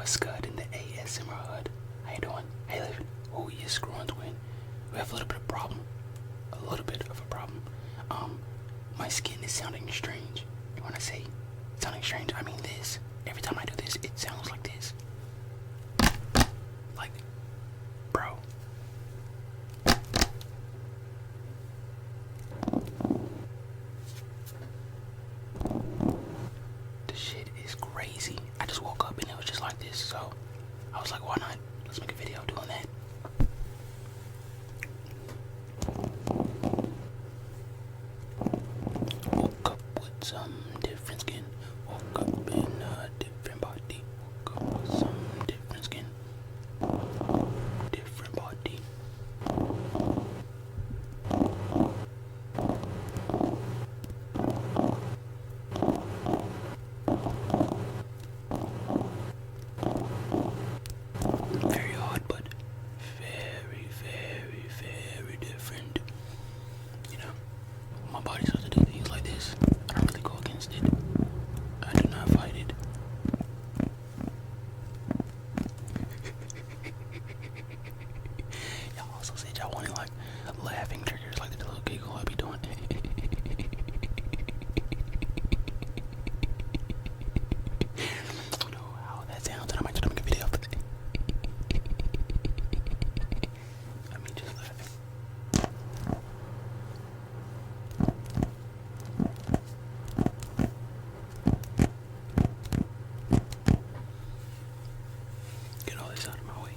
What's good in the ASMR hood? How you doing? Hey, living. Oh, you screwing twin. We have a little bit of problem. A little bit of a problem. My skin is sounding strange. And when I say sounding strange, I mean this. Every time I do this, it sounds like this. Like, bro. This shit is crazy. I just woke up and it was just like this, so I was like, why not? Let's make a video doing that. Woke up with some different skin. Woke up in a different body. Woke up with some different skin. Different body. Very odd, but very, very, very different. You know, my body starts to do things like this. I don't really go against it. I do not fight it. Y'all also said y'all wanted like laughing triggers, like the little giggle I be doing. I don't know how that sounds, and I might try to make a video for that. I mean, just laughing. Get all this out of my way.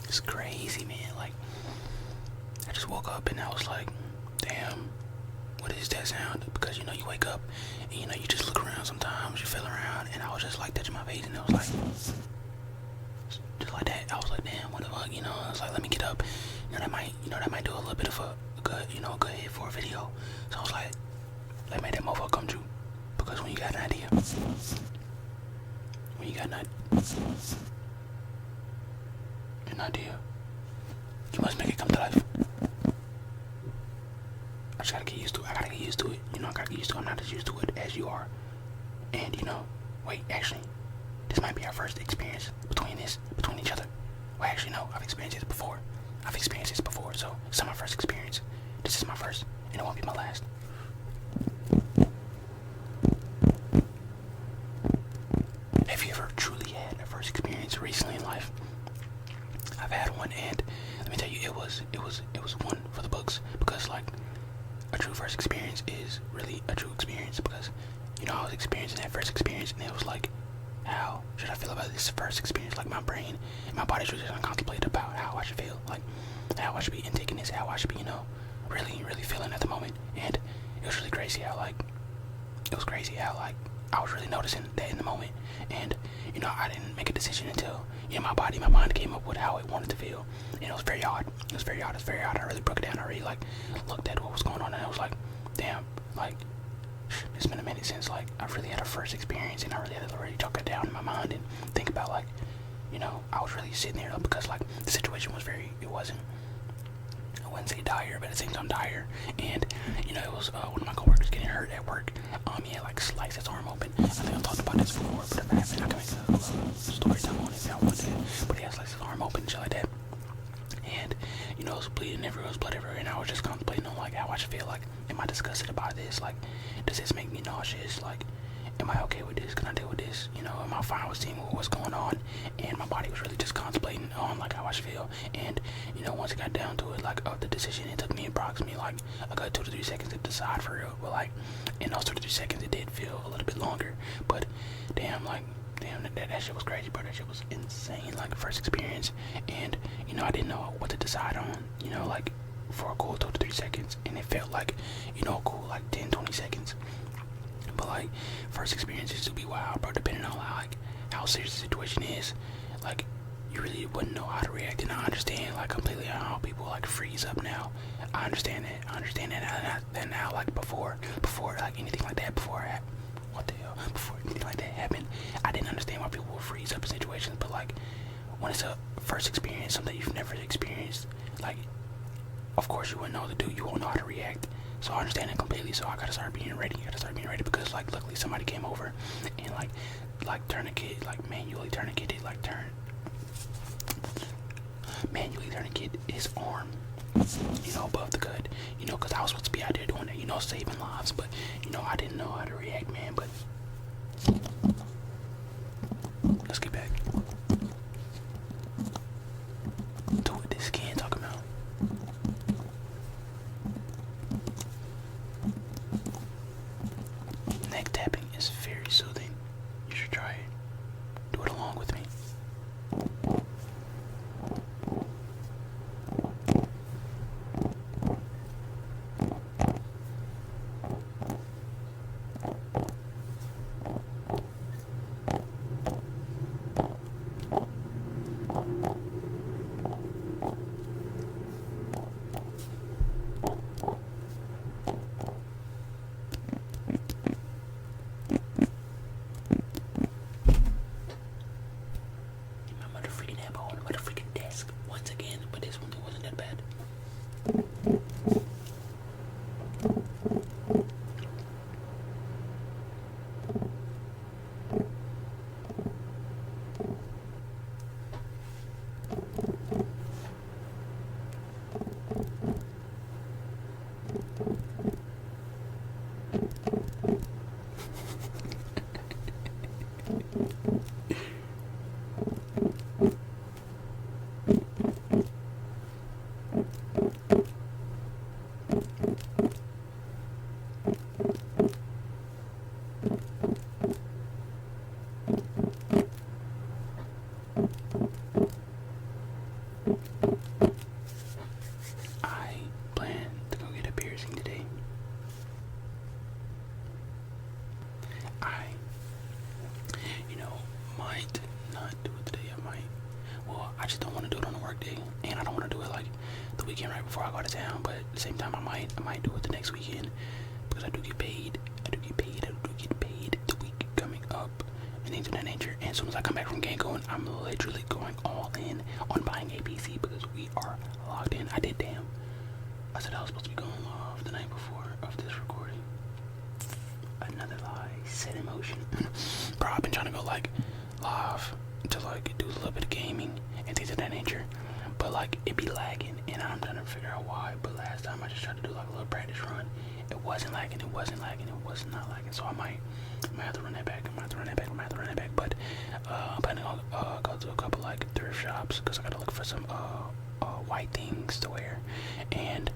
It's crazy, man. Like, I just woke up and I was like, damn, what is that sound? Because, you know, you wake up and, you know, you just look around sometimes, you feel around, and I was just like touching my face and I was like, just like that. I was like, damn, what the fuck, you know? I was like, let me get up. That might do a little bit of a good, a good hit for a video. So I was like, let me make that motherfucker come true. Because when you got an idea, you must make it come to life. I just gotta get used to it. I gotta get used to it. I gotta get used to it. I'm not as used to it as you are. And, wait, actually, this might be our first experience between each other. Well, actually, no, I've experienced this before. So it's not my first experience. This is my first, and it won't be my last. Have you ever truly had a first experience recently in life? I've had one, and let me tell you, it was one for the books, because like a true first experience is really a true experience, because I was experiencing that first experience, and it was like, how should I feel about this first experience? Like my brain and my body's really trying to contemplate about how I should feel, like how I should be intaking this, how I should be, really, really feeling at the moment. And it was really crazy how like I was really noticing that in the moment, and I didn't make a decision until my body, my mind came up with how it wanted to feel, and it was very odd. I really broke it down. I really like looked at what was going on, and I was like, damn, like it's been a minute since like I've really had a first experience, and I really had to already talk it down in my mind and think about like, I was really sitting there because like the situation was I wouldn't say dire, but at the same time dire. And it was one of my coworkers getting hurt at work. He had like sliced his arm open. I think I've talked about this before, but if I haven't, I can make a story time on it if y'all want to. But he had sliced his arm open and shit like that. And it was bleeding everywhere, it was blood everywhere, and I was just contemplating on like how I should feel. Like, am I disgusted about this? Like, does this make me nauseous? Like, am I okay with this? Can I deal with this? Am I fine with seeing what's going on? And my body was really just contemplating on like how I should feel. And once it got down to it, like of the decision, it took me approximately like a good 2 to 3 seconds to decide for real. But like in those 2 to 3 seconds, it did feel a little bit longer. But damn, that shit was crazy, bro. That shit was insane. Like first experience, and I didn't know what to decide on. Like for a cool 2 to 3 seconds, and it felt like a cool like 10, 20 seconds. But like first experiences to be wild, bro, depending on how serious the situation is. Like you really wouldn't know how to react. And I understand like completely how people like freeze up now. I understand that. I understand that. And now like before like anything like that, what the hell? Before anything like that happened, I didn't understand why people would freeze up in situations. But like when it's a first experience, something you've never experienced, like of course you wouldn't know what to do. You won't know how to react. So I understand it completely. So I gotta start being ready. Because like luckily somebody came over and like tourniquet, like manually tourniqueted, like manually tourniquet his arm, you know, above the cut, you know, because I was supposed to be out there doing that, you know, saving lives, but you know I didn't know how to react, man. But let's get back to what this kid talking about. Neck tapping is very soothing. You should try it. Do it along with me. I plan to go get a piercing today. I, you know, might not do it today. I might. Well, I just don't want to do it on a work day, and I don't want to do it like the weekend right before I go to town. But at the same time, I might do it the next weekend because I do get paid. I do get paid the week coming up and things of that nature. And as soon as I come back from Cancun, I'm literally going all in on buying a PC because we are logged in. I did damn. I said I was supposed to be going live the night before of this recording. Another lie set in motion. Bro, I've been trying to go like live to like do a little bit of gaming and things of that nature, but like it be lagging and I'm trying to figure out why. But last time I just tried to do like a little practice run, it wasn't lagging, it was not lagging. So I might have to run that back. But I'm planning on go to a couple like thrift shops because I gotta look for some white things to wear, and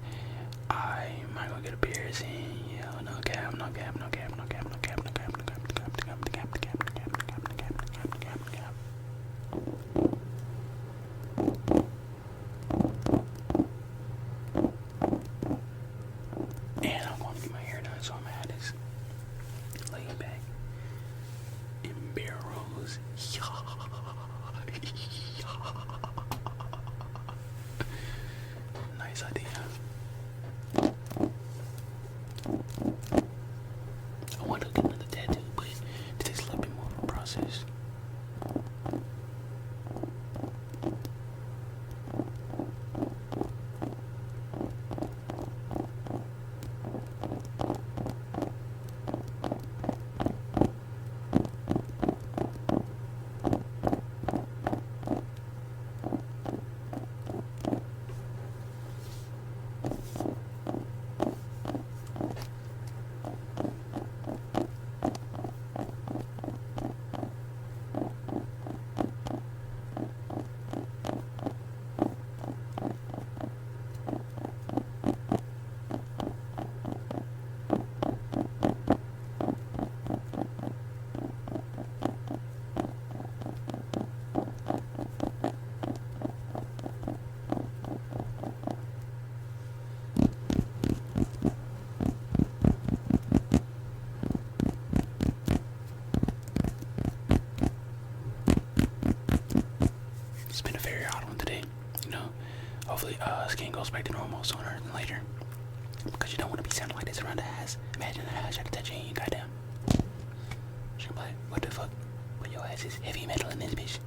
I might go get a piercing. Yeah, no cap. And I'm going to get my hair done, so I'm gonna have this laying back in barrels. Nice idea. I want to get another tattoo, but it takes a little bit more of a process. Hopefully, skin goes back to normal sooner than later. Because you don't want to be sounding like this around the ass. Imagine the ass trying to touch you and you goddamn. She's gonna be like, what the fuck? But your ass is heavy metal in this bitch.